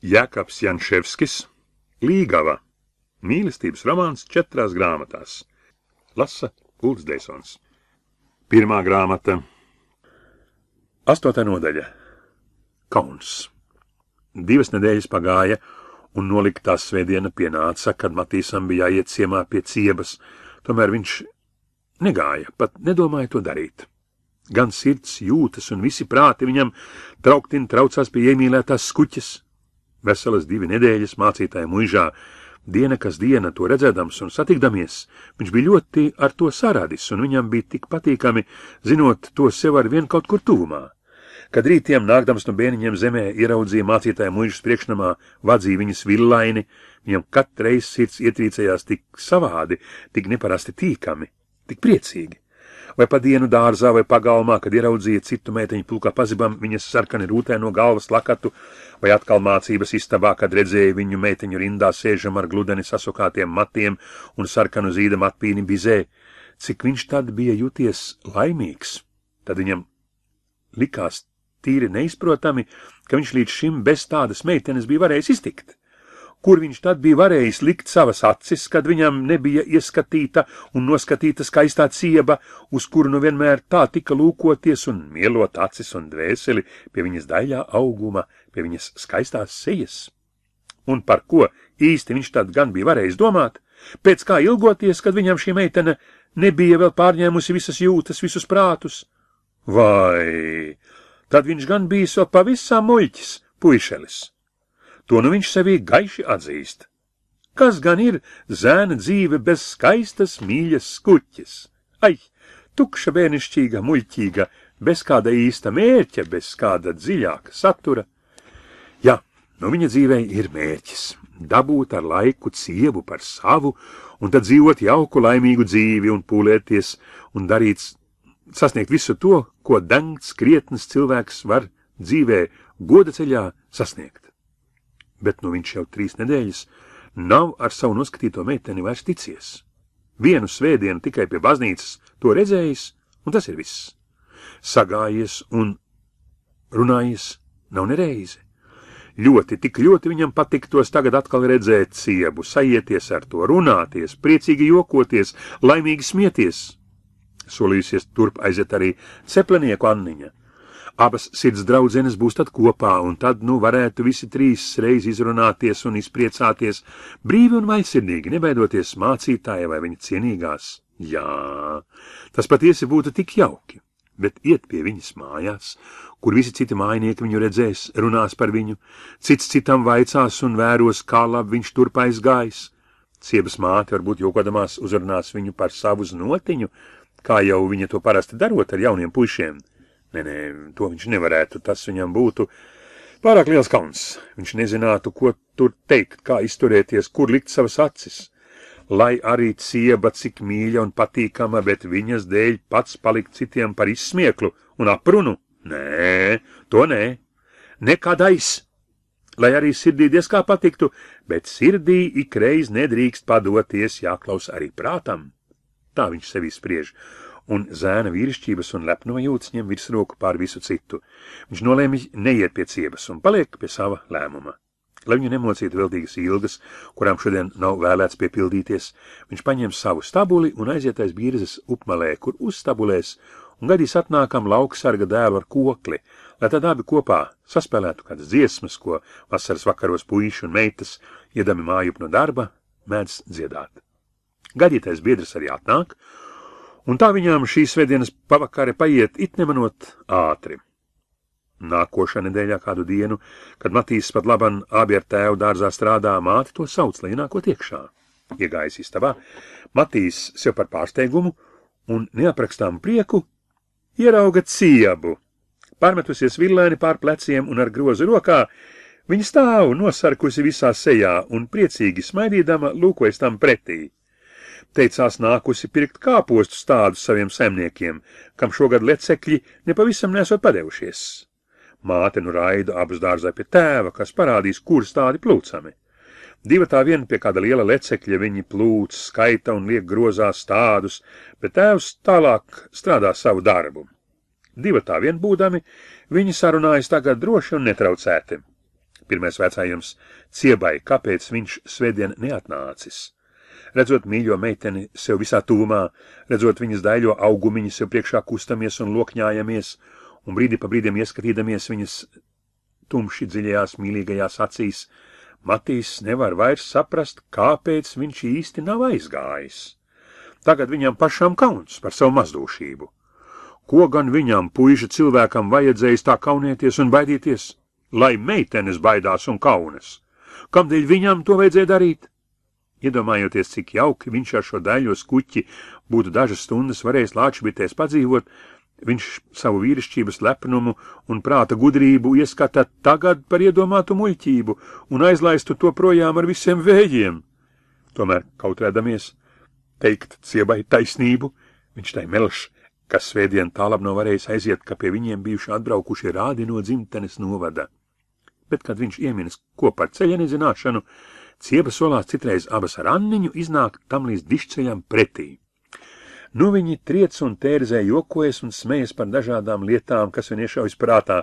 Jēkabs Janševskis, Līgava, mīlestības romāns 4 grāmatās. Lasa Ulds Deisons. 1. grāmata. 8. nodaļa. Kauns. 2 nedēļas pagāja, un noliktā svētdiena pienāca, kad Matīsam bija jāiet ciemā pie ciebas, tomēr viņš negāja, pat nedomāja to darīt. Gan sirds, jūtas un visi prāti viņam trauktin traucās pie iemīlētās skuķes. Veselas 2 nedēļas mācītāja muižā, diena kas diena to redzēdams un satikdamies, viņš bija ļoti ar to sarādis, un viņam bija tik patīkami, zinot to sev ar vien kaut kur tuvumā. Kad rītiem nākdams no bēniņiem zemē ieraudzīja mācītāja muižas priekšnamā, vadzīja viņas villaini, viņam katreiz sirds ietrīcējās tik savādi, tik neparasti tīkami, tik priecīgi. Vai pa dienu dārzā vai pagalmā, kad ieraudzīja citu meiteņu pulkā pazibam viņas sarkani rūtēno galvas lakatu, vai atkal mācības istabā, kad redzēja viņu meiteņu rindā sēžam ar gludeni sasukātiem matiem un sarkanu zīda matpīni bizē, cik viņš tad bija jūties laimīgs. Tad viņam likās tīri neizprotami, ka viņš līdz šim bez tādas meitenes bija varējis iztikt. Kur viņš tad bija varējis likt savas acis, kad viņam nebija ieskatīta un noskatīta skaistā cieba, uz kuru nu vienmēr tā tika lūkoties un mielot acis un dvēseli pie viņas daļā auguma, pie viņas skaistās sejas? Un par ko īsti viņš tad gan bija varējis domāt? Pēc kā ilgoties, kad viņam šī meitene nebija vēl pārņēmusi visas jūtas, visus prātus? Vai, tad viņš gan bijis vēl pavisam muļķis, puišelis. To nu viņš sevī gaiši atzīst. Kas gan ir zēna dzīve bez skaistas mīļas skuķes? Ai, tukša bērnišķīga, muļķīga, bez kāda īsta mērķa, bez kāda dziļāka satura. Jā, nu viņa dzīvē ir mērķis – dabūt ar laiku ciebu par savu, un tad dzīvot jauku laimīgu dzīvi un pūlēties un darīt, sasniegt visu to, ko dengts, krietnes cilvēks var dzīvē goda ceļā sasniegt. Bet nu viņš jau 3 nedēļas nav ar savu noskatīto meiteni vairs ticies. Vienu svētdienu tikai pie baznīcas to redzējis, un tas ir viss. Sagājies un runājies nav nereizi. Tik ļoti viņam patiktos tagad atkal redzēt ciebu, sajieties ar to, runāties, priecīgi jokoties, laimīgi smieties. Solīsies turp aiziet arī ceplenieku Anniņa. Abas sirds draudzenes būs tad kopā, un tad nu varētu visi 3 reiz izrunāties un izpriecāties, brīvi un vaļsirdīgi, nebaidoties mācītāja vai viņa cienīgās. Jā, tas patiesi būtu tik jauki, bet iet pie viņas mājās, kur visi citi mājnieki viņu redzēs, runās par viņu, cits citam vaicās un vēros, kā labi viņš turp aizgājis. Ciebas māte varbūt jokodamās uzrunās viņu par savu znotiņu, kā jau viņa to parasti darot ar jauniem puišiem. Nē, to viņš nevarētu, tas viņam būtu pārāk liels kauns. Viņš nezinātu, ko tur teikt, kā izturēties, kur likt savas acis. Lai arī cieba cik mīļa un patīkama, bet viņas dēļ pats palikt citiem par izsmieklu un aprunu? Nē, to nē. Nekadais. Lai arī sirdī diez kā patiktu, bet sirdī ikreiz nedrīkst padoties, jāklaus arī prātam. Tā viņš sevī spriež. Un zēna vīrišķības un lepnuma jūtas ņem virsroku pār visu citu. Viņš nolēma neiet pie ciebas un paliek pie sava lēmuma. Lai viņu nemocītu veltīgas ilgas, kurām šodien nav vēlēts piepildīties, viņš paņem savu stabuli un aiziet aiz Birzes upmalē, kur uzstabulēs un gaidīs atnākam lauksarga dēlu ar kokli, lai tad abi kopā saspēlētu kādas dziesmas, ko vasaras vakaros puiši un meitas, iedami mājup no darba, mēdz dziedāt. Gaidītais biedrs arī atnāk, un tā viņām šīs svētdienas pavakare paiet it nemanot ātri. Nākošā nedēļā kādu dienu, kad Matīs pat laban abi ar tēvu dārzā strādā, māte to sauc, lai ienākot iekšā. Iegājis istabā, Matīs sev par pārsteigumu un neaprakstām prieku ierauga ciebu. Pārmetusies villaini pār pleciem un ar grozu rokā, viņa stāv nosarkusi visā sejā un priecīgi smaidīdama lūkojas tam pretī. Teicās nākusi pirkt kāpostus tādus saviem saimniekiem, kam šogad lecekļi nepavisam nesot padevušies. Māte nu raida abus dārzā pie tēva, kas parādīs, kur stādi plūcami. Divatā vien pie kāda liela lecekļa viņi plūc, skaita un liek grozā stādus, bet tēvs tālāk strādā savu darbu. Divatā vien būdami, viņi sarunājas tagad droši un netraucēti. Pirmais vaicājums Ciebai, kāpēc viņš svētdien neatnācis? Redzot mīļo meiteni sev visā tūmā, redzot viņas daļo augumiņu sev priekšā kustamies un lokņājamies, un brīdi pa brīdiem ieskatīdamies viņas tumši dziļajās mīlīgajās acīs, Matīs nevar vairs saprast, kāpēc viņš īsti nav aizgājis. Tagad viņam pašam kauns par savu mazdūšību. Ko gan viņam, puiša cilvēkam, vajadzējis tā kaunēties un baidīties? Lai meitenes baidās un kaunas. Kamdēļ viņam to vajadzēja darīt? Iedomājoties, cik jauki viņš ar šo daļo skuķi būtu dažas stundas varējis Lāčbitēs padzīvot, viņš savu vīrišķības lepnumu un prāta gudrību ieskata tagad par iedomātu muļķību un aizlaistu to projām ar visiem vējiem. Tomēr, kautrēdamies, teikt Ciebai taisnību, viņš tai melš, kas svētdien tālab nav varējis aiziet, ka pie viņiem bijuši atbraukuši rādi no dzimtenes novada. Bet, kad viņš ieminas ko par ceļa nezināšanu, Cieba solās citreiz abas ar Anniņu iznākt tam līdz dišceļam pretī. Nu viņi triec un tērzē jokojas un smejas par dažādām lietām, kas viņu iešaujas prātā,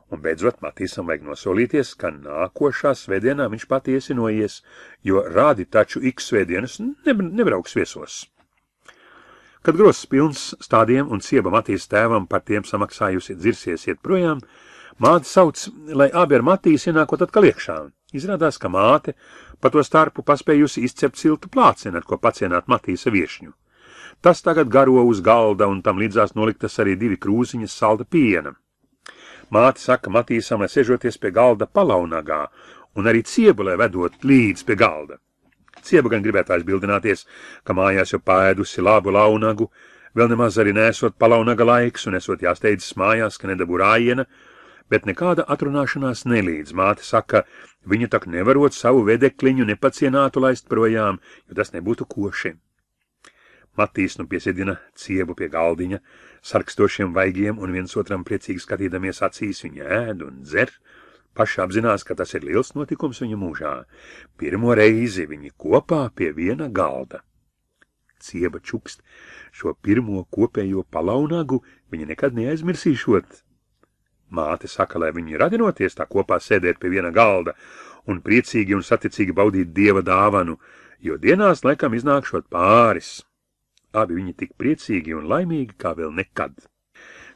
un beidzot Matīsam vajag nosolīties, ka nākošā svētdienā viņš patiesi noies, jo rādi taču X svētdienas nebrauks viesos. Kad gross pilns stādiem un Cieba Matīs tēvam par tiem samaksājusi dzirsies iet projām, māte sauc, lai abi ar Matīs ienākot atkal iekšā. Izrādās, ka māte pa to starpu paspējusi izcept siltu plāceni, ar ko pacienāt Matīsa viešņu. Tas tagad garo uz galda, un tam līdzās noliktas arī 2 krūziņas salda piena. Māte saka Matīsam, lai sežoties pie galda palaunagā, un arī Ciebu, lai vedot līdz pie galda. Cieba gan gribētu aizbildināties, ka mājās jau pēdusi labu launagu, vēl nemaz arī nesot palaunaga laiks, un esot jāsteidzas mājās, ka nedabū rājiena, bet nekāda atrunāšanās nelīdz. Māte saka, viņa tak nevarot savu vedekliņu nepacienātu laist projām, jo tas nebūtu koši. Matīs nu piesēdina Ciebu pie galdiņa, sarkstošiem vaigiem un viens otram priecīgi skatīdamies acīs, viņa ēd un dzer. Paši apzinās, ka tas ir liels notikums viņa mūžā. Pirmo reizi viņi kopā pie viena galda. Cieba čukst šo pirmo kopējo palaunagu, viņa nekad neaizmirsīšot. Māte saka, lai viņi radinoties tā kopā sēdēt pie viena galda un priecīgi un saticīgi baudīt Dieva dāvanu, jo dienās laikam iznākšot pāris. Abi viņi tik priecīgi un laimīgi kā vēl nekad.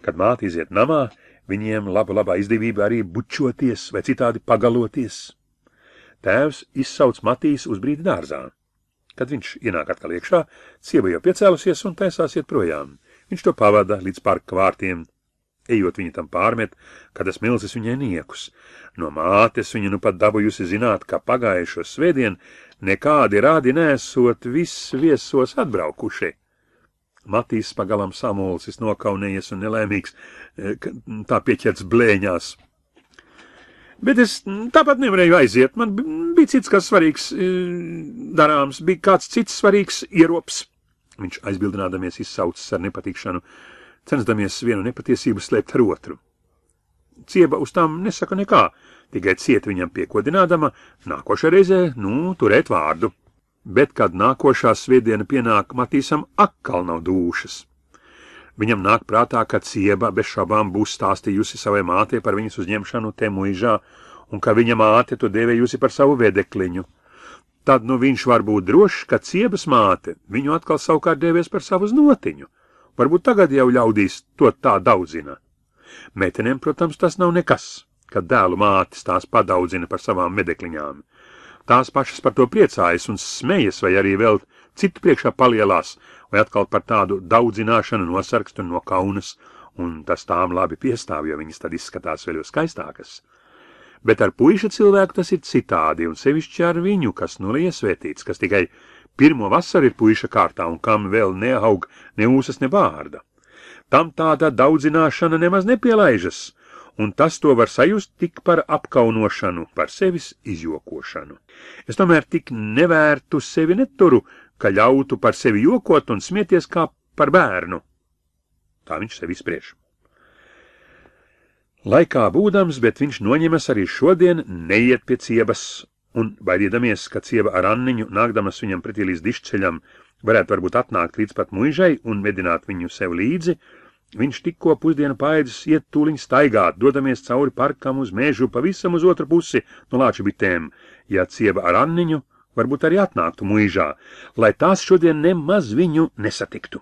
Kad māte iziet namā, viņiem labā izdevība arī bučoties vai citādi pagaloties. Tēvs izsauc Matīs uz brīdi dārzā. Kad viņš ienāk atkal iekšā, Cieba jau piecēlusies un taisās iet projām. Viņš to pavada līdz parka vārtiem. Ejot viņa tam pārmet, ka tas milzis viņai niekus. No mātes viņa nu pat dabūjusi zināt, ka pagājušo svētdien nekādi rādi nesot viss viesos atbraukuši. Matīs pagalam samulsis, nokaunējies un nelaimīgs, tā pieķerts blēņās. Bet es tāpat nevarēju aiziet, man bija cits kas svarīgs darāms, bija kāds cits svarīgs ierops. Viņš aizbildinādamies izsaucis ar nepatikšanu, censdamies vienu nepatiesību slēpt ar otru. Cieba uz tām nesaka nekā, tikai ciet viņam piekodinādama, nākošā reizē, turēt vārdu. Bet, kad nākošā svētdiena pienāk, Matīsam atkal nav dūšas. Viņam nāk prātā, ka Cieba bez šaubām būs stāstījusi savai mātei par viņas uzņemšanu te muižā, un ka viņa māte to dēvējusi par savu vedekliņu. Tad viņš var būt drošs, ka Ciebas māte viņu atkal savukārt dēvēs par savu znotiņu. Varbūt tagad jau ļaudīs to tā daudzina. Meitenēm, protams, tas nav nekas, kad dēlu mātes tās padaudzina par savām vedekliņām. Tās pašas par to priecājas un smejas, vai arī vēl citu priekšā palielās, vai atkal par tādu daudzināšanu nosarkst un no kaunas, un tas tām labi piestāv, jo viņas tad izskatās vēl jau skaistākas. Bet ar puiša cilvēku tas ir citādi, un sevišķi ar viņu, kas iesvētīts, kas tikai pirmo vasaru ir puiša kārtā, un kam vēl neaug ne ūsas, ne bārda. Tam tāda daudzināšana nemaz nepielaižas, un tas to var sajust tik par apkaunošanu, par sevis izjokošanu. Es tomēr tik nevērtu sevi neturu, ka ļautu par sevi jokot un smieties kā par bērnu. Tā viņš sevi spriež. Laikā būdams, bet viņš noņemas arī šodien neiet pie Ciebas, un baidīdamies, ka Cieba ar Anniņu, nākdamas viņam pretī līdz dišceļam, varētu varbūt atnākt līdz pat muižai un medināt viņu sev līdzi, Viņš tikko pusdienu paēdis iet tūliņ staigāt, dodamies cauri parkam uz mežu, pavisam uz otru pusi no lāču bitēm. Ja Cieba ar Anniņu varbūt arī atnāktu muižā, lai tās šodien nemaz viņu nesatiktu.